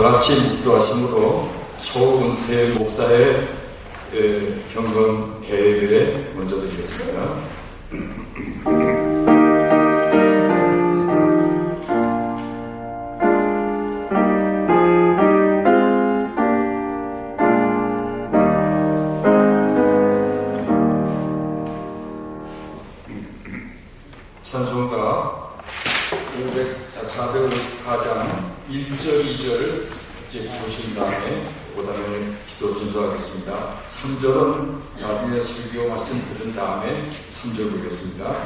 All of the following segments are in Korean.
다같이 묵도하심으로 서은태 목사의 경건 계획에 먼저 드리겠습니다. 찬송가 454장 1절, 2절을 이제 보신 다음에 그다음에 기도 순서하겠습니다. 3절은 나중에 설교 말씀 들은 다음에 3절 보겠습니다.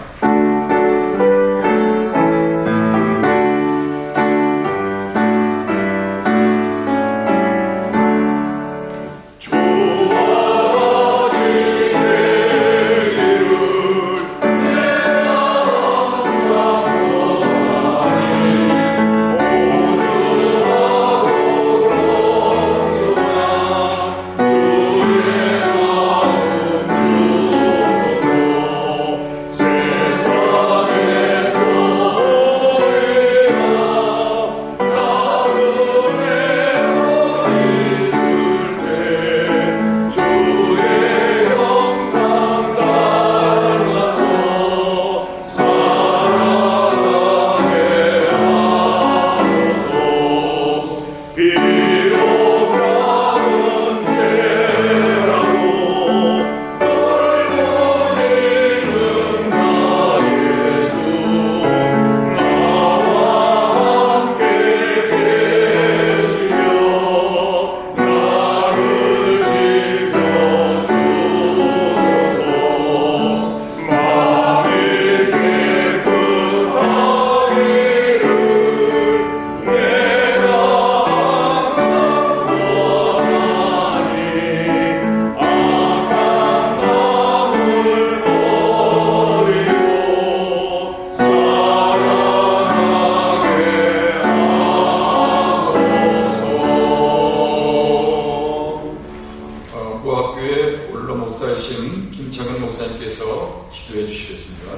고학교의 원로 목사이신 김창현 목사님께서 기도해 주시겠습니다.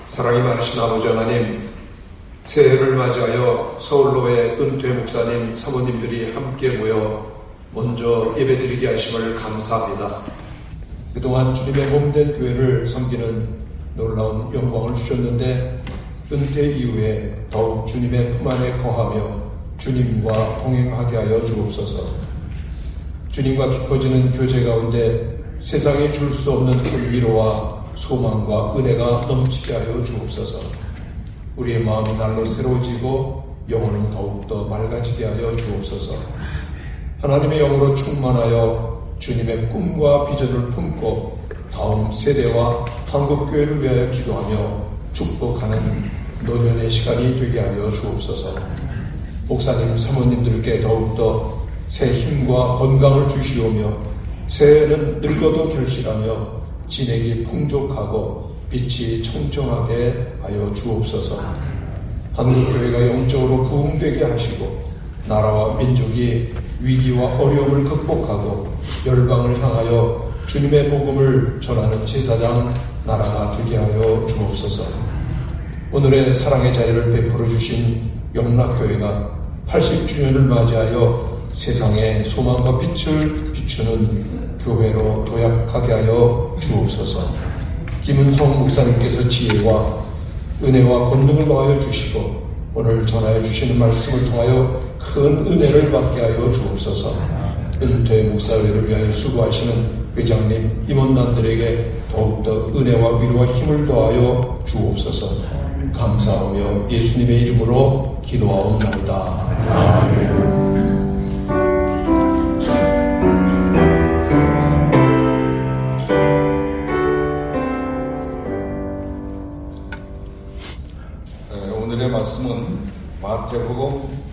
사랑이 많으신 아버지 하나님, 새해를 맞이하여 서울로의 은퇴 목사님, 사모님들이 함께 모여 먼저 예배드리게 하심을 감사합니다. 그동안 주님의 몸된 교회를 섬기는 놀라운 영광을 주셨는데 은퇴 이후에 더욱 주님의 품 안에 거하며 주님과 동행하게 하여 주옵소서. 주님과 깊어지는 교제 가운데 세상이 줄 수 없는 그 위로와 소망과 은혜가 넘치게 하여 주옵소서. 우리의 마음이 날로 새로워지고 영혼은 더욱더 맑아지게 하여 주옵소서. 하나님의 영으로 충만하여 주님의 꿈과 비전을 품고 다음 세대와 한국교회를 위하여 기도하며 축복하는 노년의 시간이 되게 하여 주옵소서. 목사님, 사모님들께 더욱더 새 힘과 건강을 주시오며 새해는 늙어도 결실하며 진액이 풍족하고 빛이 청정하게 하여 주옵소서. 한국교회가 영적으로 부흥되게 하시고 나라와 민족이 위기와 어려움을 극복하고 열방을 향하여 주님의 복음을 전하는 제사장 나라가 되게 하여 주옵소서. 오늘의 사랑의 자리를 베풀어 주신 영락교회가 80주년을 맞이하여 세상에 소망과 빛을 비추는 교회로 도약하게 하여 주옵소서. 김은성 목사님께서 지혜와 은혜와 권능을 더하여 주시고 오늘 전하여 주시는 말씀을 통하여 큰 은혜를 받게 하여 주옵소서. 은퇴 목사회를 위하여 수고하시는 회장님, 임원단들에게 더욱더 은혜와 위로와 힘을 더하여 주옵소서. 감사하며 예수님의 이름으로 기도하옵나이다. 아멘. 오늘의 말씀은 마태복음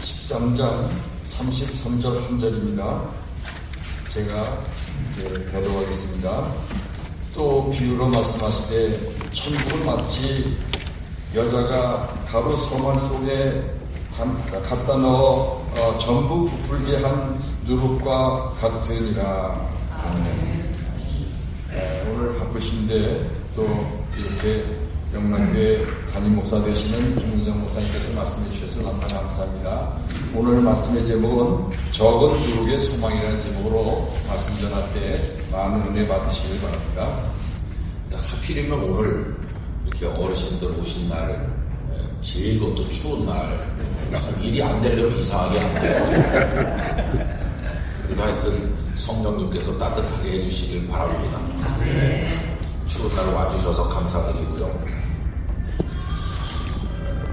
13장 33절 한 절입니다. 제가 대독하겠습니다. 또 비유로 말씀하시되 천국은 마치 여자가 가루 소만 속에 갖다 넣어 전부 부풀게 한 누룩과 같으니라. 아멘. 오늘 바쁘신데 또 이렇게 영락교회 담임 목사 되시는 김은성 목사님께서 말씀해 주셔서 너무나 감사합니다. 오늘 말씀의 제목은 적은 누룩의 소망이라는 제목으로 말씀 전할 때 많은 은혜 받으시길 바랍니다. 하필이면 오늘 이렇게 어르신들 오신 날, 제일 또 추운 날, 참 일이 안 되려면 이상하게 안 돼요. 그리고 하여튼 성령님께서 따뜻하게 해주시길 바랍니다. 추운 날 와주셔서 감사드리고요.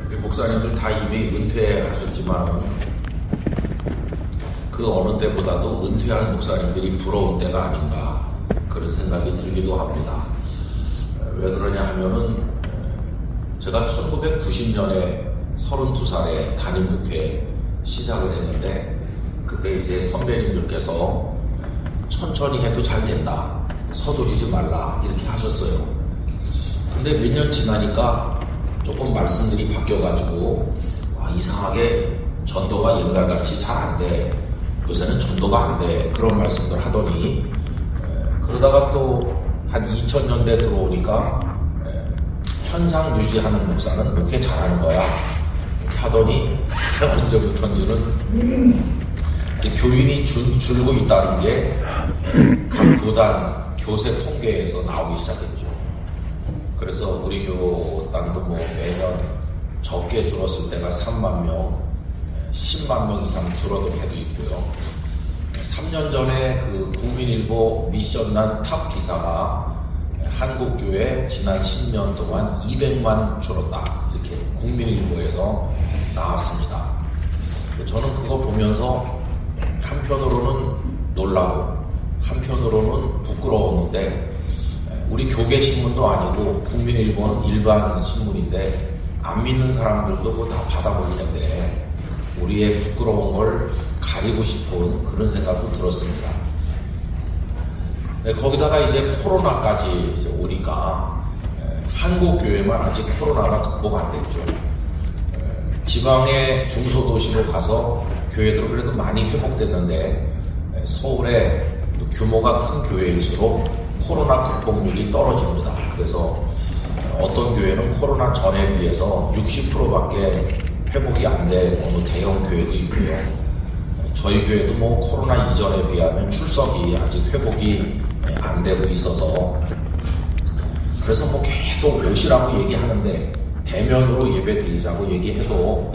우리 목사님들 다 이미 은퇴하셨지만 그 어느 때보다도 은퇴한 목사님들이 부러운 때가 아닌가 그런 생각이 들기도 합니다. 왜 그러냐 하면은 제가 1990년에 32살에 담임 목회 시작을 했는데 그때 이제 선배님들께서 천천히 해도 잘 된다, 서두르지 말라 이렇게 하셨어요. 근데 몇 년 지나니까 조금 말씀들이 바뀌어가지고 이상하게 전도가 옛날같이 잘 안 돼, 요새는 전도가 안 돼, 그런 말씀들 하더니 그러다가 또 한 2000년대 들어오니까 현상 유지하는 목사는 목회 잘하는 거야 이렇게 하더니 언제부터인지는 교인이 줄고 있다는 게 각 교단 교세 통계에서 나오기 시작했죠. 그래서 우리 교단도 뭐 매년 적게 줄었을 때가 3만 명, 10만 명 이상 줄어든 해도 있고요. 3년 전에 그 국민일보 미션난 탑 기사가 한국교회 지난 10년 동안 200만 줄었다 이렇게 국민일보에서 나왔습니다. 저는 그거 보면서 한편으로는 놀라고 한편으로는 부끄러웠는데, 우리 교계 신문도 아니고 국민일보는 일반 신문인데 안 믿는 사람들도 그거 다 받아볼 텐데 우리의 부끄러운 걸 가리고 싶은 그런 생각도 들었습니다. 거기다가 이제 코로나까지 이제 오니까 한국 교회만 아직 코로나가 극복 안 됐죠. 지방의 중소도시로 가서 교회들은 그래도 많이 회복됐는데 서울에 규모가 큰 교회일수록 코로나 극복률이 떨어집니다. 그래서 어떤 교회는 코로나 전에 비해서 60%밖에 회복이 안 된 어느 대형 교회도 있고요. 저희 교회도 뭐 코로나 이전에 비하면 출석이 아직 회복이 안 되고 있어서 그래서 뭐 계속 오시라고 얘기하는데 대면으로 예배 드리자고 얘기해도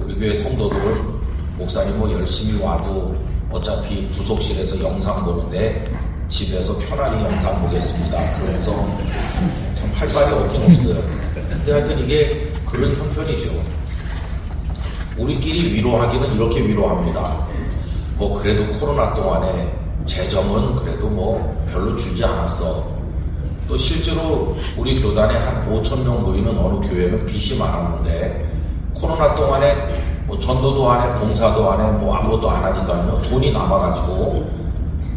우리 교회 성도들은 목사님 뭐 열심히 와도 어차피 부속실에서 영상 보는데 집에서 편안히 영상 보겠습니다 그러면서 참 할 말이 없긴 없어요. 근데 하여튼 이게 그런 형편이죠. 우리끼리 위로하기는 이렇게 위로합니다. 뭐 그래도 코로나 동안에 재정은 그래도 뭐 별로 주지 않았어. 또 실제로 우리 교단에 한 5,000명 모이는 어느 교회는 빚이 많았는데 코로나 동안에 뭐 전도도 안 해, 봉사도 안 해, 뭐 아무것도 안 하니까요 돈이 남아가지고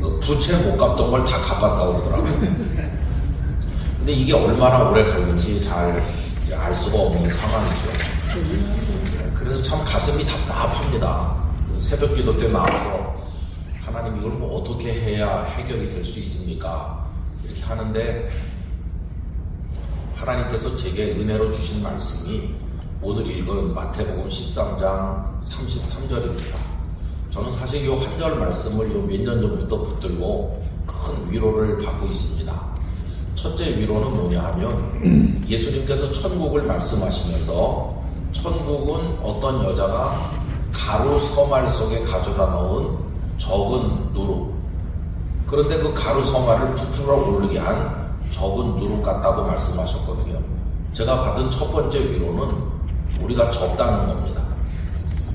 그 부채 못 갚던 걸 다 갚았다고 그러더라고요. 근데 이게 얼마나 오래 갈는지 잘 알 수가 없는 상황이죠. 그래서 참 가슴이 답답합니다. 새벽 기도 때 나와서 하나님 이걸 뭐 어떻게 해야 해결이 될 수 있습니까? 이렇게 하는데 하나님께서 제게 은혜로 주신 말씀이 오늘 읽은 마태복음 13장 33절입니다. 저는 사실 이 한 절 말씀을 몇 년 전부터 붙들고 큰 위로를 받고 있습니다. 첫째 위로는 뭐냐 하면 예수님께서 천국을 말씀하시면서 천국은 어떤 여자가 가루 서말 속에 가져다 넣은 적은 누룩, 그런데 그 가루 서말을 부풀어 오르게 한 적은 누룩 같다고 말씀하셨거든요. 제가 받은 첫 번째 위로는 우리가 적다는 겁니다.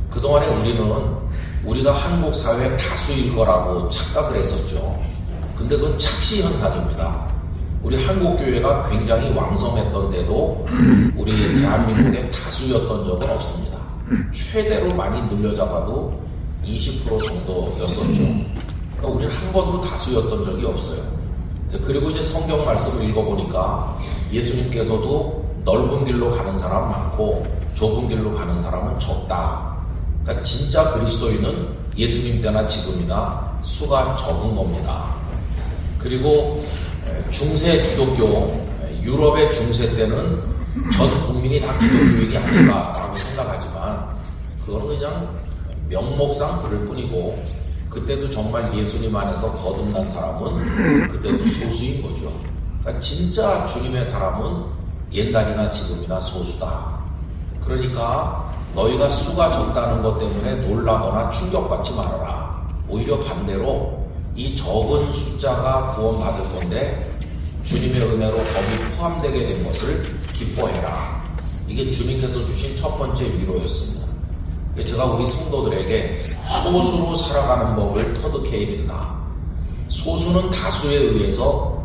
그동안에 우리가 한국 사회의 다수일 거라고 착각을 했었죠. 근데 그건 착시 현상입니다. 우리 한국교회가 굉장히 왕성했던 때도 우리 대한민국의 다수였던 적은 없습니다. 최대로 많이 늘려잡아도 20% 정도였었죠. 그러니까 우리는 한 번도 다수였던 적이 없어요. 그리고 이제 성경 말씀을 읽어보니까 예수님께서도 넓은 길로 가는 사람 많고 좁은 길로 가는 사람은 적다. 그러니까 진짜 그리스도인은 예수님 때나 지금이나 수가 적은 겁니다. 그리고 중세 기독교, 유럽의 중세 때는 전 국민이 다 기독교인이 아닌가라고 생각하지만 그거는 그냥 명목상 그럴 뿐이고 그때도 정말 예수님 안에서 거듭난 사람은 그때도 소수인 거죠. 그러니까 진짜 주님의 사람은 옛날이나 지금이나 소수다. 그러니까 너희가 수가 적다는 것 때문에 놀라거나 충격받지 말아라. 오히려 반대로 이 적은 숫자가 구원받을 건데 주님의 은혜로 거기 포함되게 된 것을 기뻐해라. 이게 주님께서 주신 첫 번째 위로였습니다. 제가 우리 성도들에게 소수로 살아가는 법을 터득해야 된다. 소수는 다수에 의해서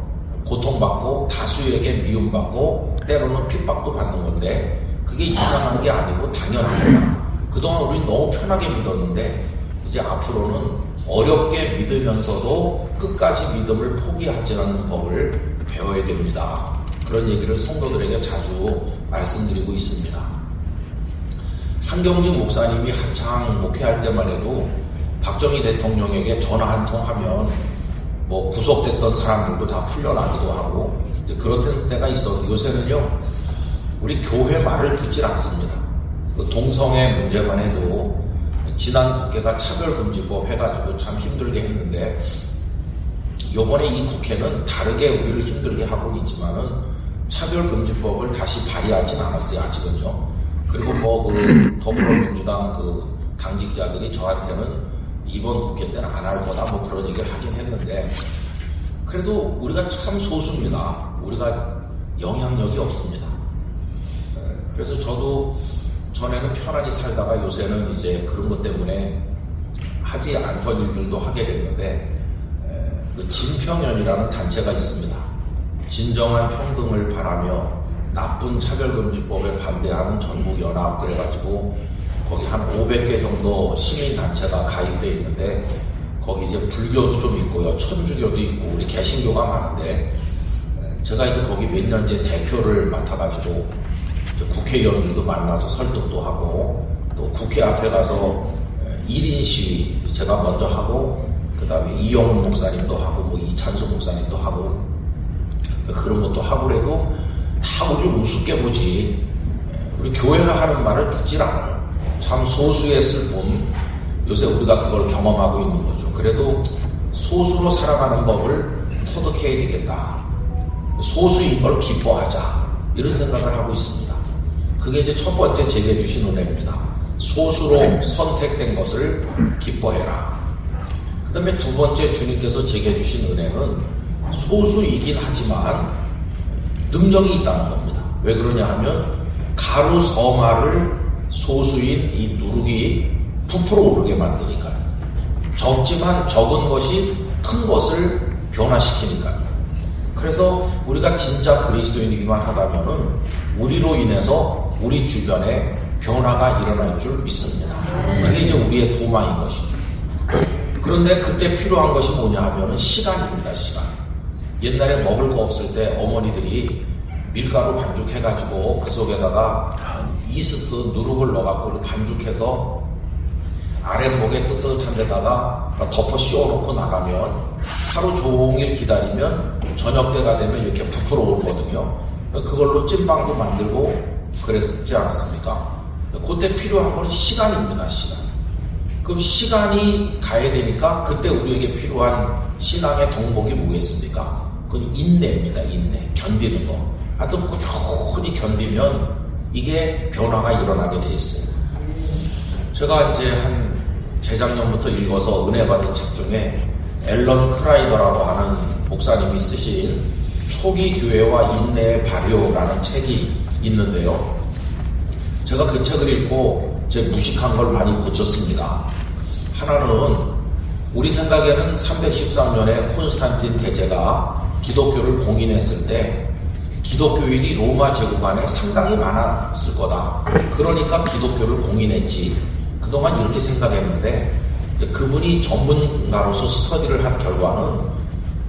고통받고 다수에게 미움받고 때로는 핍박도 받는 건데 그게 이상한 게 아니고 당연합니다. 그동안 우리 너무 편하게 믿었는데 이제 앞으로는 어렵게 믿으면서도 끝까지 믿음을 포기하지 않는 법을 배워야 됩니다. 그런 얘기를 성도들에게 자주 말씀드리고 있습니다. 한경직 목사님이 한창 목회할 때만 해도 박정희 대통령에게 전화 한 통 하면 뭐 구속됐던 사람들도 다 풀려나기도 하고 그렇던 때가 있었는데 요새는요 우리 교회 말을 듣질 않습니다. 그 동성애 문제만 해도 지난 국회가 차별금지법 해가지고 참 힘들게 했는데 요번에 이 국회는 다르게 우리를 힘들게 하고 있지만은 차별금지법을 다시 발의하진 않았어요 아직은요. 그리고 뭐 그 더불어민주당 그 당직자들이 저한테는 이번 국회 때는 안 할 거다 뭐 그런 얘기를 하긴 했는데 그래도 우리가 참 소수입니다. 우리가 영향력이 없습니다. 그래서 저도 전에는 편안히 살다가 요새는 이제 그런 것 때문에 하지 않던 일들도 하게 됐는데 그 진평연이라는 단체가 있습니다. 진정한 평등을 바라며 나쁜 차별금지법에 반대하는 전국연합 그래가지고 거기 한 500개 정도 시민단체가 가입되어 있는데 거기 이제 불교도 좀 있고요. 천주교도 있고 우리 개신교가 많은데 제가 이제 거기 몇 년째 대표를 맡아가지고 국회의원들도 만나서 설득도 하고 또 국회 앞에 가서 1인 시위 제가 먼저 하고 그 다음에 이영훈 목사님도 하고 뭐 이찬수 목사님도 하고 그런 것도 하고 그래도 다 우리를 우습게 보지 우리 교회가 하는 말을 듣질 않아요. 참 소수의 슬픔 요새 우리가 그걸 경험하고 있는 거죠. 그래도 소수로 살아가는 법을 터득해야 되겠다. 소수인 걸 기뻐하자 이런 생각을 하고 있습니다. 그게 이제 첫 번째 제게 주신 은혜입니다. 소수로 선택된 것을 기뻐해라. 그 다음에 두 번째 주님께서 제게 주신 은혜는 소수이긴 하지만 능력이 있다는 겁니다. 왜 그러냐 하면 가루 서마를 소수인 이 누룩이 부풀어 오르게 만드니까요. 적지만 적은 것이 큰 것을 변화시키니까요. 그래서 우리가 진짜 그리스도인이기만 하다면은 우리로 인해서 우리 주변에 변화가 일어날 줄 믿습니다. 이게 이제 우리의 소망인 것이죠. 그런데 그때 필요한 것이 뭐냐 하면은 시간입니다. 시간. 옛날에 먹을 거 없을 때 어머니들이 밀가루 반죽해가지고 그 속에다가 이스트 누룩을 넣어갖고 반죽해서 아랫목에 뜨뜻한 데다가 덮어 씌워놓고 나가면 하루 종일 기다리면 저녁 때가 되면 이렇게 부풀어 오르거든요. 그걸로 찐빵도 만들고 그랬지 않았습니까? 그때 필요한 건 시간입니다. 시간. 그럼 시간이 가야 되니까 그때 우리에게 필요한 신앙의 덕목이 뭐겠습니까? 그건 인내입니다. 인내. 견디는 거. 하여튼 꾸준히 견디면 이게 변화가 일어나게 돼 있어요. 제가 이제 한 재작년부터 읽어서 은혜 받은 책 중에 앨런 크라이더라고 하는 목사님이 쓰신 초기 교회와 인내의 발효라는 책이 있는데요. 제가 그 책을 읽고 제 무식한 걸 많이 고쳤습니다. 하나는 우리 생각에는 313년에 콘스탄틴 대제가 기독교를 공인했을 때 기독교인이 로마 제국 안에 상당히 많았을 거다. 그러니까 기독교를 공인했지. 그동안 이렇게 생각했는데 그분이 전문가로서 스터디를 한 결과는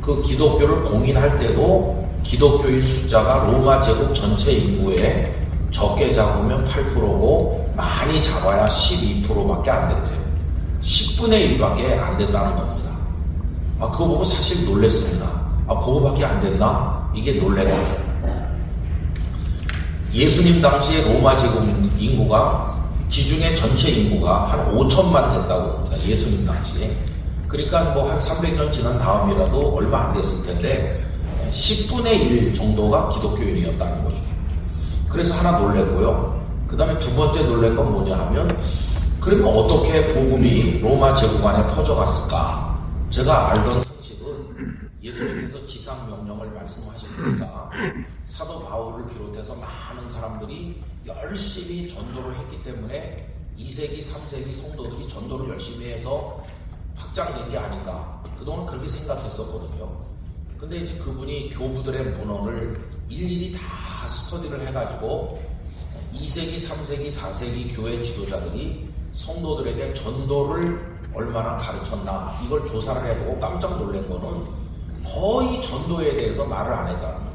그 기독교를 공인할 때도 기독교인 숫자가 로마 제국 전체 인구의 적게 잡으면 8%고 많이 잡아야 12%밖에 안 된대요. 10분의 1밖에 안 됐다는 겁니다. 그거 보고 사실 놀랬습니다. 그거밖에 안 됐나? 이게 놀래가지고. 예수님 당시에 로마 제국 인구가 지중해 전체 인구가 한 5천만 됐다고 봅니다. 예수님 당시에. 그러니까 뭐 한 300년 지난 다음이라도 얼마 안 됐을 텐데 10분의 1 정도가 기독교인이었다는 거죠. 그래서 하나 놀랬고요. 그 다음에 두 번째 놀란 건 뭐냐 하면, 그러면 어떻게 복음이 로마 제국 안에 퍼져갔을까? 제가 알던 상식은 예수님께서 지상명령을 말씀하셨으니까 사도 바울을 비롯해서 많은 사람들이 열심히 전도를 했기 때문에 2세기, 3세기 성도들이 전도를 열심히 해서 확장된 게 아닌가. 그동안 그렇게 생각했었거든요. 근데 이제 그분이 교부들의 문헌을 일일이 다 스터디를 해가지고 2세기, 3세기, 4세기 교회 지도자들이 성도들에게 전도를 얼마나 가르쳤나 이걸 조사를 해보고 깜짝 놀란 거는 거의 전도에 대해서 말을 안 했다는 거예요.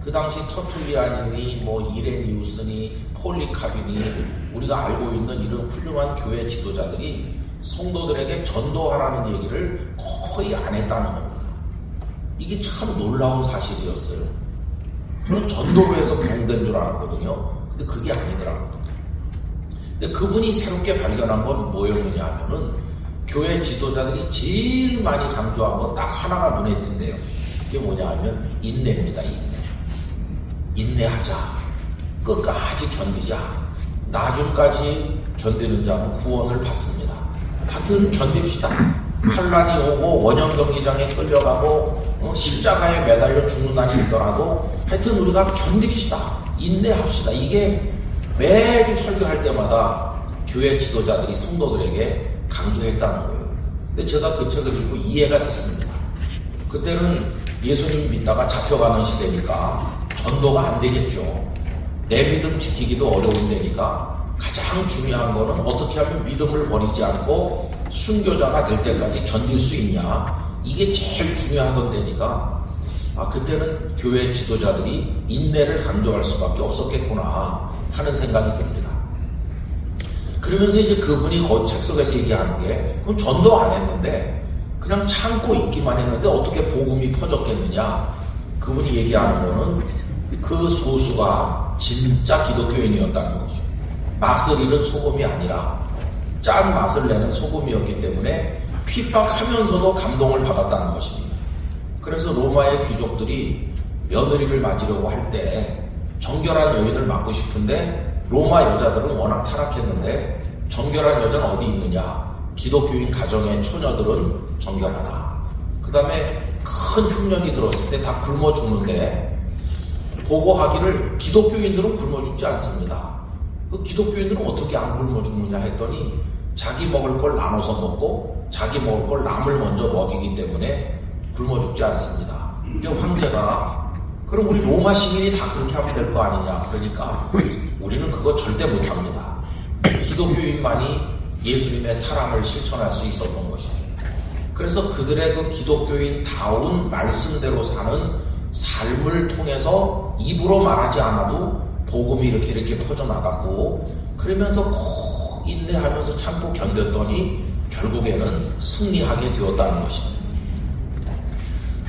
그 당시 터툴리안이니 뭐 이레니우스니 폴리카비니 우리가 알고 있는 이런 훌륭한 교회 지도자들이 성도들에게 전도하라는 얘기를 거의 안 했다는 겁니다. 이게 참 놀라운 사실이었어요. 저는 전도로 해서 병된 줄 알았거든요. 근데 그게 아니더라고요. 근데 그분이 새롭게 발견한 건 뭐였느냐 하면은 교회 지도자들이 제일 많이 강조한 건 딱 하나가 눈에 띈대요. 그게 뭐냐 하면 인내입니다. 인내하자. 끝까지 견디자. 나중까지 견디는 자는 구원을 받습니다. 하여튼 견딥시다. 환란이 오고 원형 경기장에 끌려가고 십자가에 매달려 죽는 날이 있더라도 하여튼 우리가 견딥시다. 인내합시다. 이게 매주 설교할 때마다 교회 지도자들이 성도들에게 강조했다는 거예요. 근데 제가 그 책을 읽고 이해가 됐습니다. 그때는 예수님 믿다가 잡혀가는 시대니까 전도가 안 되겠죠. 내 믿음 지키기도 어려운 때니까 가장 중요한 거는 어떻게 하면 믿음을 버리지 않고 순교자가 될 때까지 견딜 수 있냐. 이게 제일 중요하던 때니까 그때는 교회 지도자들이 인내를 강조할 수밖에 없었겠구나 하는 생각이 듭니다. 그러면서 이제 그분이 그 책 속에서 얘기하는 게 그럼 전도 안 했는데 그냥 참고 있기만 했는데 어떻게 복음이 퍼졌겠느냐. 그분이 얘기하는 거는 그 소수가 진짜 기독교인이었다는 거죠. 맛을 잃은 소금이 아니라 짠 맛을 내는 소금이었기 때문에 핍박하면서도 감동을 받았다는 것입니다. 그래서 로마의 귀족들이 며느리를 맞으려고 할 때 정결한 여인을 맞고 싶은데 로마 여자들은 워낙 타락했는데 정결한 여자는 어디 있느냐. 기독교인 가정의 처녀들은 정결하다. 그 다음에 큰 흉년이 들었을 때 다 굶어 죽는데 보고하기를 기독교인들은 굶어 죽지 않습니다. 그 기독교인들은 어떻게 안 굶어 죽느냐 했더니 자기 먹을 걸 나눠서 먹고 자기 먹을 걸 남을 먼저 먹이기 때문에 굶어 죽지 않습니다. 그러니까 황제가 그럼 우리 로마 시민이 다 그렇게 하면 될 거 아니냐. 그러니까 우리는 그거 절대 못합니다. 기독교인만이 예수님의 사랑을 실천할 수 있었던 것이죠. 그래서 그들의 그 기독교인다운 말씀대로 사는 삶을 통해서 입으로 말하지 않아도 복음이 이렇게 퍼져나갔고 그러면서 꼭 인내하면서 참고 견뎠더니 결국에는 승리하게 되었다는 것입니다.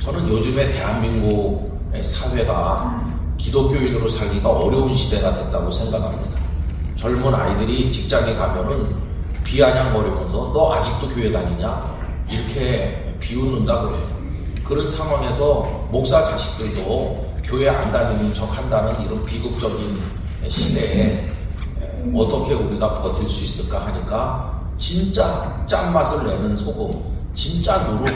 저는 요즘에 대한민국의 사회가 기독교인으로 살기가 어려운 시대가 됐다고 생각합니다. 젊은 아이들이 직장에 가면은 비아냥거리면서 너 아직도 교회 다니냐? 이렇게 비웃는다 그래요. 그런 상황에서 목사 자식들도 교회 안 다니는 척 한다는 이런 비극적인 시대에 어떻게 우리가 버틸 수 있을까 하니까 진짜 짠맛을 내는 소금, 진짜 누룩,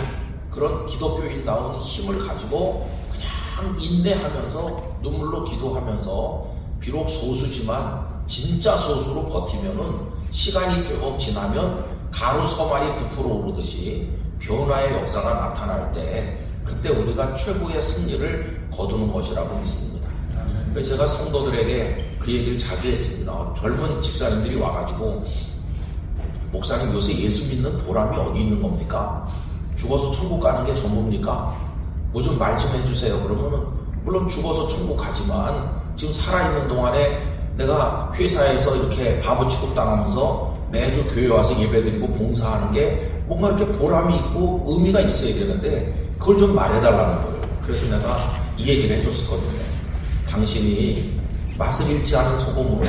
그런 기독교인다운 힘을 가지고 그냥 인내하면서 눈물로 기도하면서 비록 소수지만 진짜 소수로 버티면은 시간이 쭉 지나면 가루 서말이 부풀어 오르듯이 변화의 역사가 나타날 때 그때 우리가 최고의 승리를 거두는 것이라고 믿습니다. 그래서 제가 성도들에게 그 얘기를 자주 했습니다. 젊은 집사님들이 와가지고 목사님 요새 예수 믿는 보람이 어디 있는 겁니까? 죽어서 천국 가는 게 전부입니까? 뭐 좀 말 좀 해주세요. 그러면은 물론 죽어서 천국 가지만 지금 살아있는 동안에 내가 회사에서 이렇게 바보 취급당하면서 매주 교회 와서 예배드리고 봉사하는 게 뭔가 이렇게 보람이 있고 의미가 있어야 되는데 그걸 좀 말해달라는 거예요. 그래서 내가 이 얘기를 해줬었거든요. 당신이 맛을 잃지 않은 소금으로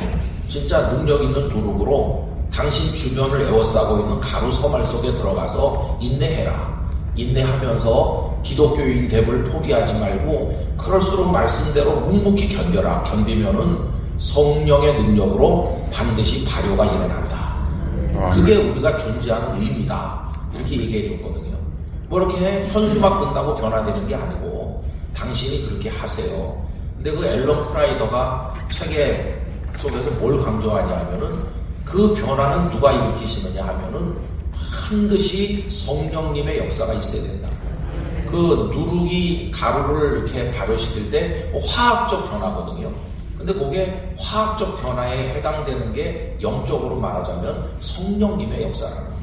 진짜 능력 있는 누룩으로 당신 주변을 에워싸고 있는 가루 서말 속에 들어가서 인내해라. 인내하면서 기독교인 됨을 포기하지 말고 그럴수록 말씀대로 묵묵히 견뎌라. 견디면은 성령의 능력으로 반드시 발효가 일어난다. 그게 우리가 존재하는 의미다. 이렇게 얘기해 줬거든요. 뭐 이렇게 현수막 든다고 변화되는 게 아니고 당신이 그렇게 하세요. 근데 그 앨런 크라이더가 책에 속에서 뭘 강조하냐 하면은 그 변화는 누가 일으키시느냐 하면은 반드시 성령님의 역사가 있어야 된다. 그 누룩이 가루를 이렇게 발효시킬 때 화학적 변화거든요. 근데 그게 화학적 변화에 해당되는 게 영적으로 말하자면 성령님의 역사라는 거예요.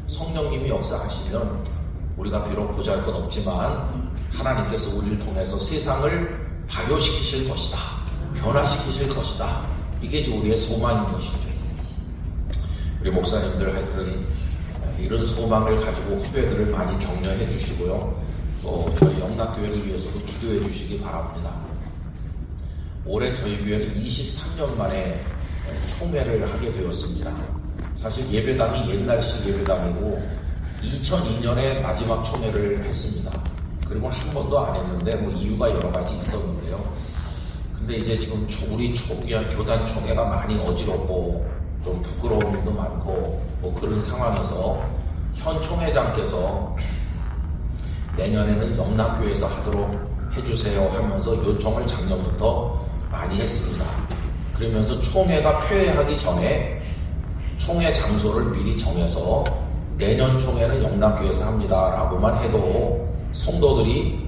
성령님이 역사하시면 우리가 비록 보잘것 없지만 하나님께서 우리를 통해서 세상을 발효시키실 것이다. 변화시키실 것이다. 이게 이제 우리의 소망인 것이죠. 우리 목사님들 하여튼 이런 소망을 가지고 후배들을 많이 격려해 주시고요. 또 저희 영락교회를 위해서도 기도해 주시기 바랍니다. 올해 저희 교회는 23년 만에 총회를 하게 되었습니다. 사실 예배당이 옛날식 예배당이고 2002년에 마지막 총회를 했습니다. 그리고 한 번도 안 했는데 뭐 이유가 여러 가지 있었는데요. 근데 이제 지금 우리 교단 총회가 많이 어지럽고 좀 부끄러운 일도 많고 뭐 그런 상황에서 현 총회장께서 내년에는 영락교회에서 하도록 해주세요 하면서 요청을 작년부터 많이 했습니다. 그러면서 총회가 폐회하기 전에 총회 장소를 미리 정해서 내년 총회는 영락교회에서 합니다 라고만 해도 성도들이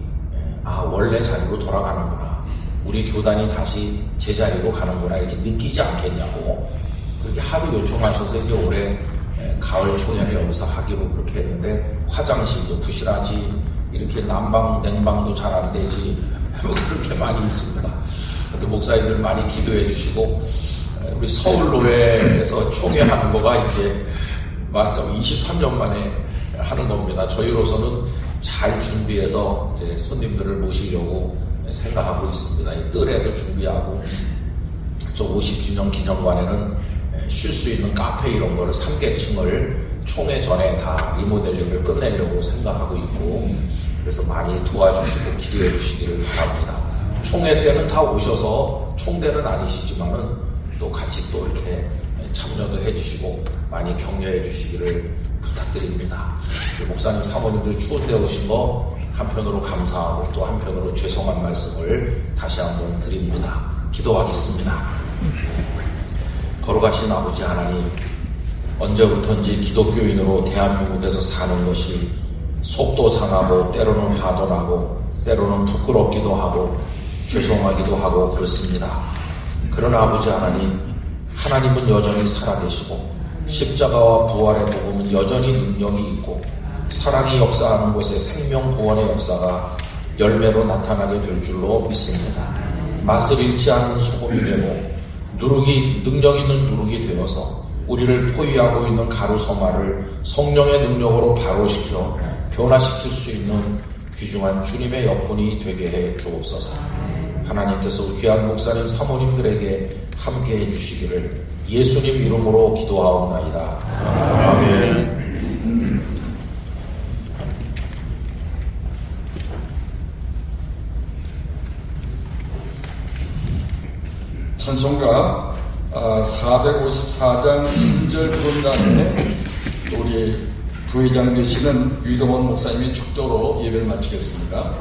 원래 자리로 돌아가는구나, 우리 교단이 다시 제자리로 가는구나 이렇게 느끼지 않겠냐고 그렇게 하루 요청하셔서 이제 올해 가을 총회를 여기서 하기로 그렇게 했는데 화장실도 부실하지, 이렇게 난방 냉방도 잘 안 되지, 뭐 그렇게 많이 있습니다. 근데 목사님들 많이 기도해 주시고 우리 서울로회에서 총회하는 거가 이제 말하자면 23년 만에 하는 겁니다. 저희로서는 잘 준비해서 이제 손님들을 모시려고 생각하고 있습니다. 이 뜰에도 준비하고 저 50주년 기념관에는 쉴 수 있는 카페 이런 거를 3개층을 총회 전에 다 리모델링을 끝내려고 생각하고 있고, 그래서 많이 도와주시고 기도해 주시기를 바랍니다. 총회 때는 다 오셔서 총대는 아니시지만은 또 같이 또 이렇게 참여도 해주시고 많이 격려해 주시기를 부탁드립니다. 목사님 사모님들 추운데 오신 거 한편으로 감사하고 또 한편으로 죄송한 말씀을 다시 한번 드립니다. 기도하겠습니다. 거룩하신 아버지 하나님, 언제부턴지 기독교인으로 대한민국에서 사는 것이 속도 상하고 때로는 화도 나고 때로는 부끄럽기도 하고 죄송하기도 하고 그렇습니다. 그러나 아버지 하나님, 하나님은 여전히 살아계시고 십자가와 부활의 복음은 여전히 능력이 있고 사랑이 역사하는 곳에 생명 구원의 역사가 열매로 나타나게 될 줄로 믿습니다. 맛을 잃지 않는 소금이 되고 능력 있는 누룩이 되어서 우리를 포위하고 있는 가루 서말을 성령의 능력으로 발효시켜 변화시킬 수 있는 귀중한 주님의 여분이 되게 해 주옵소서. 하나님께서 귀한 목사님 사모님들에게 함께 해주시기를 예수님 이름으로 기도하옵나이다. 아멘. 찬송가 454장 3절 부른 다음에 우리 부회장 되시는 유동원 목사님의 축도로 예배를 마치겠습니다.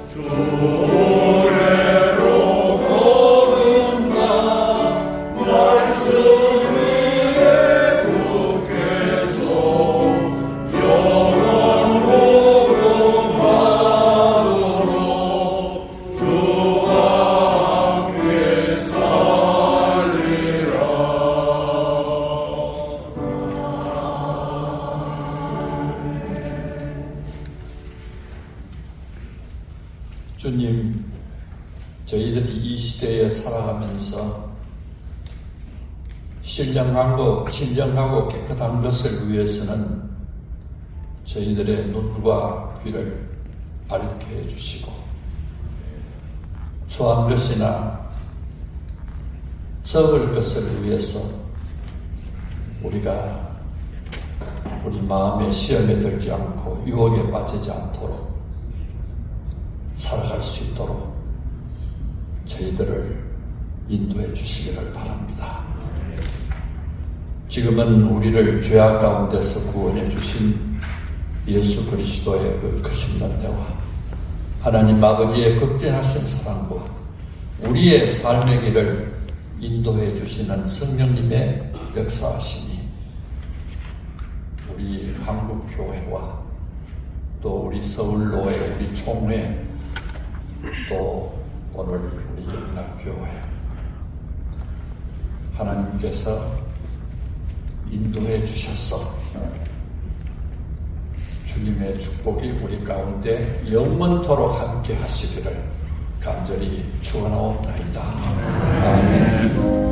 주 주님, 저희들이 이 시대에 살아가면서 신령하고 깨끗한 것을 위해서는 저희들의 눈과 귀를 밝게 해주시고, 추한 것이나 썩을 것을 위해서 우리가 우리 마음의 시험에 들지 않고 유혹에 빠지지 않도록 살아갈 수 있도록 저희들을 인도해 주시기를 바랍니다. 지금은 우리를 죄악 가운데서 구원해 주신 예수 그리스도의 그 크신 은혜와 하나님 아버지의 극진하신 사랑과 우리의 삶의 길을 인도해 주시는 성령님의 역사하심이 우리 한국교회와 또 우리 서울로의 우리 총회, 또 오늘 우리 영락교회, 하나님께서 인도해 주셔서 주님의 축복이 우리 가운데 영원토록 함께 하시기를 간절히 축원하옵나이다. 아멘.